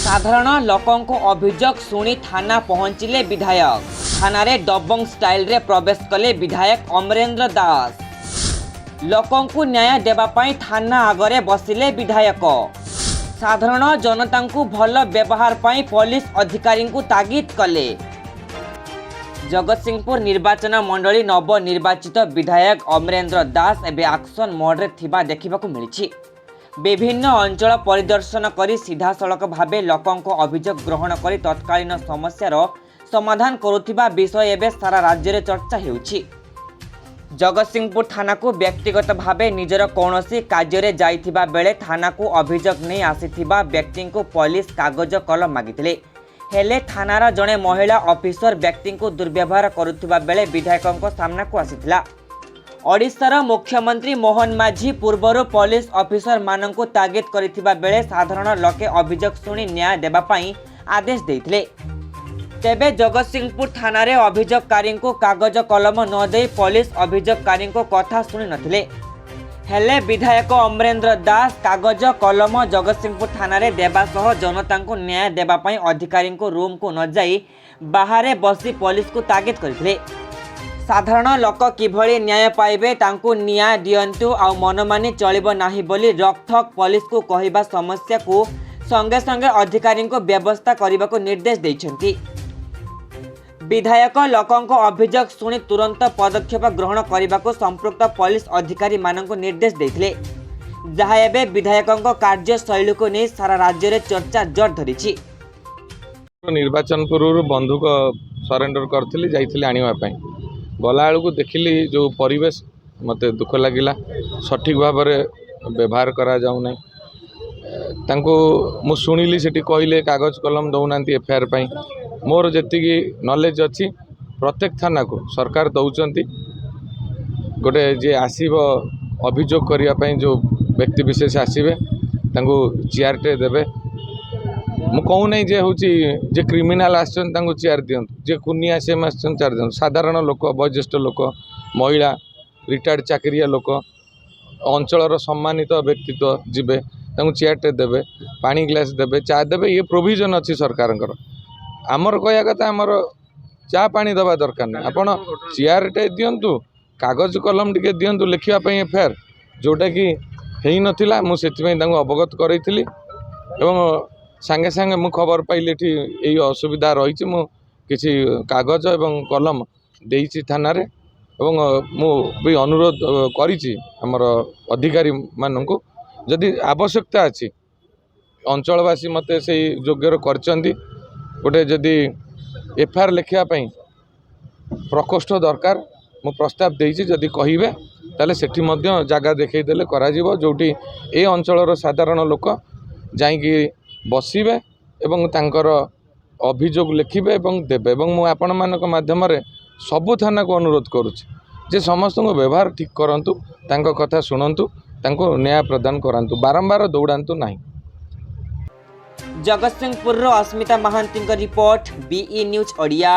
साधारण लोकंको अभियोग शुणी थाना पहुंचिले विधायक। थाना रे दबंग स्टाइल रे प्रवेश कले विधायक अमरेंद्र दास। लोकंको न्याय देबा पाई थाना आगरे बसिले विधायक। साधारण जनता को भल व्यवहार पाई पुलिस अधिकारी को तागिद कले। जगतसिंहपुर निर्वाचन मंडली नवनिर्वाचित विधायक अमरेंद्र दास एवं एक्शन मोड रे थिबा देखिबाकू मिलिछि। विभिन्न अंचल परिदर्शन करी सीधा सड़क भावे लोकंको अभियोग ग्रहण करी तत्कालीन समस्यार समाधान करुथिबा विषय एवं सारा राज्य रे चर्चा हेउछि। जगतसिंहपुर थाना को व्यक्तिगत भावे निजर कौनसी कार्य रे जाइथिबा बेले थाना को अभियोग नहीं आसीथिबा व्यक्ति को पुलिस कागज कलम मागिथिले। हेले थानार जड़े महिला ऑफिसर व्यक्ति को दुर्व्यवहार करुथिबा बेले विधायकों सामना को आसीथिला। ओडिशार मुख्यमंत्री मोहन माझी पूर्वर पुलिस ऑफिसर मानक तागिद करिथिबा बेले साधारण लोके अभियोग शुणी न्याय देबा पाई आदेश देइथिले। तेबे जगतसिंहपुर थाना रे अभियोगकारी को कागज कलम न दे पुलिस अभियोगकारी को कथा शुणी नथिले। हेले विधायक अमरेंद्र दास कागज कलम जगतसिंहपुर थाना रे देबा सह जनता को न्याय देबा पाई अधिकारी को रूम को न जाई बाहर बसी पुलिस को तागिद करथिले। साधारण लोक किभଳି न्याय पाइबे तांको न्याय दियंतु आ मनमानी चलिबो नाही बोली रकथक पुलिस को कहिबा समस्या को संगे संगे अधिकारी को व्यवस्था करने को निर्देश देइछंती। विधायक लोकंको अभियोग शुणी तुरंत पदक्षेप ग्रहण करने को संपृक्त पुलिस अधिकारी मानक निर्देश देइथिले। जहा एबे विधायकों कार्यशैली को नहीं सारा राज्य रे चर्चा जोर धरिछि। निर्वाचन पूर्व बंधुक सरेंडर करथिली जाइथिली आनिबा पई गला को देखिली जो परिवेश मते दुख लगिला। सठिक भाव में व्यवहार करा जाऊ नै तांको मु सुनिली सेठी कहले कागज कलम दौना एफआईआर पई। मोर जेति नॉलेज अच्छी प्रत्येक थाना को सरकार दौरान गोटे जे आसीब अभियोग करने जो व्यक्ति विशेष आसवे चेयर टे देवे। मु कहू नहीं जे हूँ जे क्रिमिनाल आसन चेयर दिंतु, जे कुनिया सेम आसन चेयर दिंतु। साधारण लोक वयोज्येष्ठ लोक महिला रिटायर्ड चाकरिया लोक अंचल सम्मानित व्यक्तित्व जीवे चेयर टे देवे, पानी ग्लास देवे, चा देवे। ये प्रोविजन अच्छी सरकार आमर कहया कथा आमर चा पानी दबा दरकार नहीं। आपड़ चेयर टे दिंतु, कागज कलम टे दिंतु लिखापी एफआईआर जोटा कि हो नाला। मुझे अवगत करी सांगे सांगे मु खबर पाइली यही असुविधा रही। मु किसी कागज एवं कलम देइछि थाना रे एवं मु भी अनुरोध करिछि हमर अधिकारी माननकु जदि आवश्यकता अछि अंचलवासी मते से योग्यर करचंदी गोटे जदि एफआईआर लिखिया पई प्रकोष्ठ दरकार मु प्रस्ताव देइछि। जदि कहिबे ताले सेठी मध्य जागा देखै देले करा जिवो जोटी ए अंचलर साधारण लोक जाईकी बसिबे एवं तांकर अभियोग लिखिबे एवं देबे। एवं मु आपण मानक माध्यम रे सबु थाना को अनुरोध करुछि जे समस्त को व्यवहार ठीक करंतु, तांको कथा सुनंतु, तांको न्याय प्रदान करंतु, बारंबार दौड़ांतु नाही। जगतसिंहपुर अस्मिता महांती रिपोर्ट बीई न्यूज ओडिया।